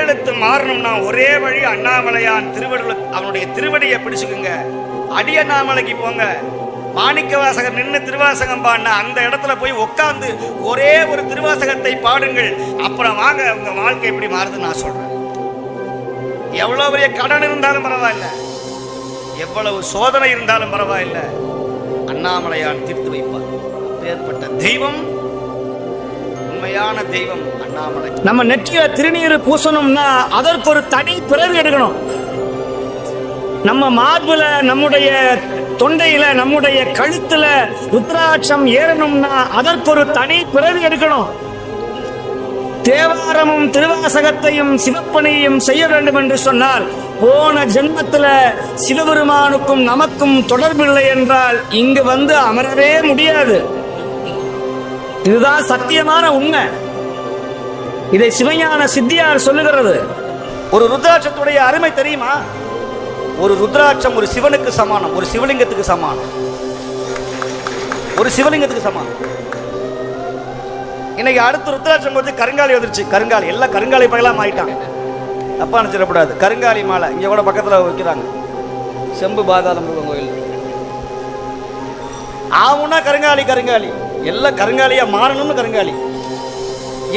தலையெழுத்து மாறணும்னா ஒரே வழி அண்ணாமலையான் அவனுடைய திருவடியை பிடிச்சுக்குங்க. அடி அண்ணாமலைக்கு போங்க. மாணிக்க வாசகர் நின்று திருவாசகம் பாடின அந்த இடத்துல போய் உட்கார்ந்து ஒரே ஒரு திருவாசகத்தை பாடுங்கள். அப்புறம் வாங்க உங்க வாழ்க்கை எப்படி மாறுதுன்னு நான் சொல்றேன். எவ்வளவு பெரிய கடன் இருந்தாலும் பரவாயில்ல, எவ்வளவு சோதனை இருந்தாலும் பரவாயில்ல, அண்ணாமலையான் தீர்த்து வைப்பார். ஏற்பட்ட தெய்வம், உண்மையான தெய்வம் அண்ணாமலை. நம்ம நெற்றியில திருநீர் பூசணும்னா அதற்கு ஒரு தனி பிறவி எடுக்கணும். நம்ம மார்புல, நம்முடைய தொண்டையில, நம்முடைய கழுத்துல ருத்ராட்சம் ஏறணும்னா அதற்கு ஒரு தனி பிறவி எடுக்கணும். தேவாரமும் திருவாசகத்தையும் சிவப்பணியையும் செய்ய வேண்டும் என்று சொன்னால் போன ஜென்மத்துல சிவபெருமானுக்கும் நமக்கும் தொடர்பில்லை என்றால் இங்கு வந்து அமரவே முடியாது. இதுதான் சத்தியமான உண்மை. இதை சிவஞான சித்தியார் சொல்லுகிறது. ஒரு ருத்ராட்சத்துடைய அருமை தெரியுமா? ஒரு ருத்ராட்சம் ஒரு சிவனுக்கு சமானம், ஒரு சிவலிங்கத்துக்கு சமானம், ஒரு சிவலிங்கத்துக்கு சமானம். இன்னைக்கு அடுத்த ருத்ராட்சம் வந்து கருங்காலி வந்துருச்சு. கருங்காலி எல்லாம் கருங்காலி பகலாம் ஆயிட்டாங்க. தப்பா நினைச்சிடக்கூடாது. கருங்காலி மாலை இங்க கூட பக்கத்துல வைக்கிறாங்க. செம்பு பாதாளம் கோயில் ஆவுன்னா கருங்காலி, கருங்காலி எல்லாம் கருங்காலியா மாறணும்னு கருங்காலி.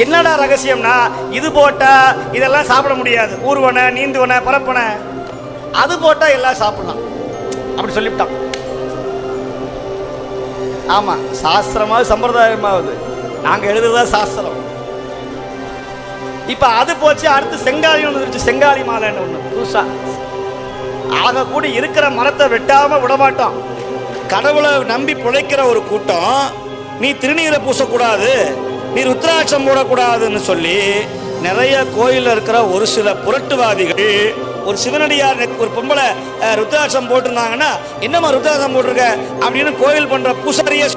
என்னடா ரகசியம்னா இது போட்டா இதெல்லாம் சாப்பிட முடியாது. ஊர்வனை, நீந்துவனை, பரப்பனை, அது போட்டா எல்லாம் சாப்பிடலாம் அப்படி சொல்லிவிட்டான். ஆமா, சாஸ்திரமாவது சம்பிரதாயமாவது நாங்க எழுதுறதா சாஸ்திரம். இப்ப அது போச்சு. அடுத்து செங்காலி ஒன்று, செங்காலி மாலைன்னு ஒண்ணு புதுசா. ஆக கூடி இருக்கிற மரத்தை வெட்டாம விடமாட்டோம். கடவுளை நம்பி பிழைக்கிற ஒரு கூட்டம் நீ திருநீரை பூசக்கூடாது, நீ ருத்ராட்சம் போடக்கூடாதுன்னு சொல்லி நிறைய கோயில்ல இருக்கிற ஒரு சில புரட்டுவாதிகள், ஒரு சிவனடியார் ஒரு பொம்பளை ருத்ராட்சம் போட்டிருந்தாங்கன்னா என்னமா ருத்ராட்சம் போட்டிருக்க அப்படின்னு கோயில் பண்ற பூசாரியே,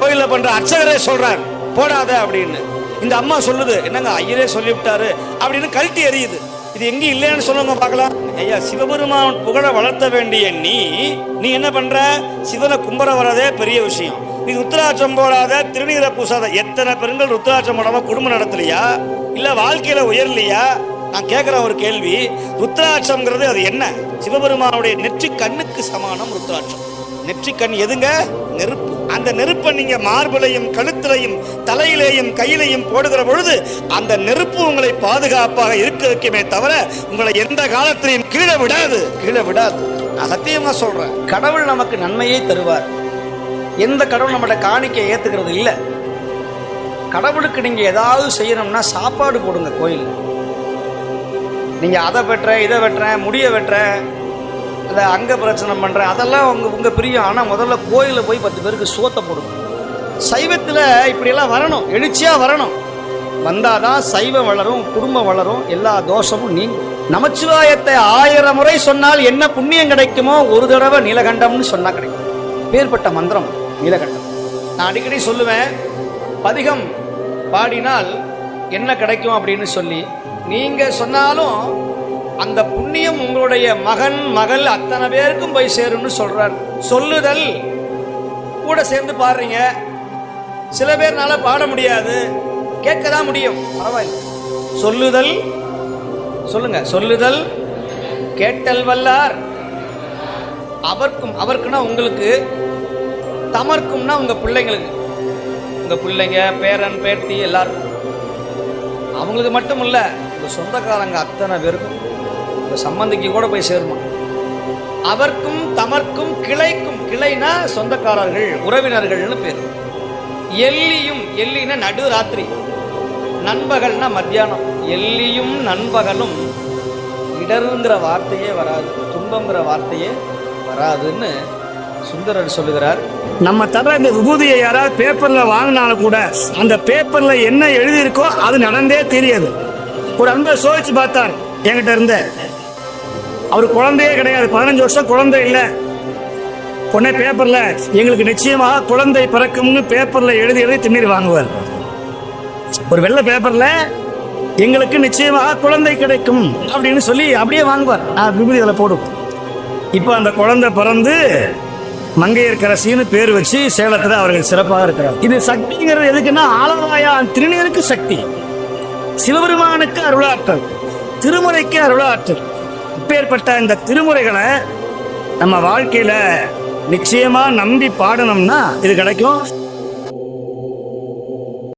கோயில பண்ற அர்ச்சகரே சொல்றார் போடாத அப்படின்னு. இந்த அம்மா சொல்லுது, என்னங்க ஐயரே சொல்லிவிட்டாரு அப்படின்னு கழட்டி எறியுது. இது எங்க இல்லைன்னு சொல்லுங்க பார்க்கலாம். ஐயா, சிவபெருமான் புகழ வளர்த்த வேண்டிய நீ என்ன பண்ற? சிவனை கும்பர வரதே பெரிய விஷயம். நீ ருத்ராட்சம் போடாத, திருநீரை பூசாத. எத்தனை பெண்கள் ருத்ராட்சம் போடாம குடும்பம் நடத்தலையா? இல்ல வாழ்க்கையில உயர்லையா? நான் கேட்கிற ஒரு கேள்வி, ருத்ராட்சம்ங்கிறது அது என்ன? சிவபெருமானுடைய நெற்றி கண்ணுக்கு சமானம் ருத்ராட்சம். நெற்றி கண் எதுங்க? நெருப்பு. அந்த நெருப்பை நீங்க மார்பிலையும் கழுத்திலையும் தலையிலேயும் கையிலையும் போடுகிற பொழுது அந்த நெருப்பு உங்களை பாதுகாப்பாக இருக்க வைக்குமே தவிர உங்களை எந்த காலத்திலையும் கீழே விடாது, கீழே விடாது. நான் சத்தியமா சொல்றேன். கடவுள் நமக்கு நன்மையை தருவார். எந்த கடவுள் நம்மளோட காணிக்கை ஏத்துக்கிறது இல்ல. கடவுளுக்கு நீங்க ஏதாவது செய்யணும்னா சாப்பாடு போடுங்க கோயில். நீங்க அதை வெட்டுற, இதை வெட்டுறேன், முடிய வெட்டுறேன், அதை அங்க பிரச்சனை பண்றேன், அதெல்லாம் உங்க பிரியம். ஆனா முதல்ல கோயில போய் 10 பேருக்கு சோத்த போடுங்க. சைவத்துல இப்படியெல்லாம் வரணும், எழுச்சியா வரணும். வந்தாதான் சைவம் வளரும், குடும்பம் வளரும், எல்லா தோஷமும் நீங்கும். நமச்சிவாயத்தை 1000 முறை சொன்னால் என்ன புண்ணியம் கிடைக்குமோ ஒரு தடவை நீலகண்டம்னு சொன்னா கிடைக்கும். பேர்பட்ட மந்திரம் நீலகண்டம். நான் அடிக்கடி சொல்லுவேன், பதிகம் பாடினால் என்ன கிடைக்கும் அப்படின்னு சொல்லி நீங்க சொன்னாலும் அந்த புண்ணியம் உங்களுடைய மகன், மகள் அத்தனை பேருக்கும் போய் சேரும்னு சொல்றார். சொல்லுதல் கூட சேர்ந்து பாடுறீங்க. சில பேர்னால பாட முடியாது, கேட்கதான் முடியும், பரவாயில்லை. சொல்லுதல், சொல்லுங்க, சொல்லுதல் கேட்டல் வல்லார் அவர்க்கும், அவருக்குன்னா உங்களுக்கு, தமர்க்கும்னா உங்க பிள்ளைங்களுக்கு, உங்க பிள்ளைங்க, பேரன், பேர்த்தி எல்லாருக்கும். அவங்களுக்கு மட்டும் இல்ல, உங்க சொந்தக்காரங்க அத்தனை பேருக்கும், உங்க சம்பந்திக்கு கூட போய் சேருமா. அவர்க்கும் தமர்க்கும் கிளைக்கும், கிளைனா சொந்தக்காரர்கள், உறவினர்கள்னு பேர். எல்லியும், எல்லினா நடு ராத்திரி, நண்பகல்னா மத்தியானம். எல்லியும் நண்பகலும் இடருங்கிற வார்த்தையே வராது, துன்பங்கிற வார்த்தையே வராதுன்னு சுந்தரர் சொல்லுகிறார். நம்ம தர இந்த விபூதியை யாராவது பேப்பர்ல வாங்கினாலும் கூட அந்த பேப்பர்ல என்ன எழுதியிருக்கோ அது நடந்தே தெரியாது. ஒரு அன்பர் சோதிச்சு பார்த்தார் என்கிட்ட இருந்த. அவரு குழந்தையே கிடையாது, 15 வருஷம் குழந்தை இல்லை. உடனே பேப்பர்ல எங்களுக்கு நிச்சயமாக குழந்தை பிறக்கும்னு பேப்பர்ல எழுதி எழுதி திண்ணீர் வாங்குவார். ஒரு வெள்ளை பேப்பர்ல எங்களுக்கு நிச்சயமாக குழந்தை கிடைக்கும் அப்படின்னு சொல்லி அப்படியே வாங்குவார். விபூதி அதில் போடும். இப்போ அந்த குழந்தை பிறந்து மங்கையர்க்கரசின்னு பேர் வச்சு சேலத்தில் அவர்கள் சிறப்பாக இருக்கிறார். இது சக்திங்கிறது எதுக்குன்னா ஆலவாயான் திருநீருக்கு சக்தி, சிவபெருமானுக்கு அருளாற்றல். திருமுறைக்கு அருளாற்றல். இப்பேற்பட்ட இந்த திருமுறைகளை நம்ம வாழ்க்கையில நிச்சயமா நம்பி பாடணும்னா இது கிடைக்கும்.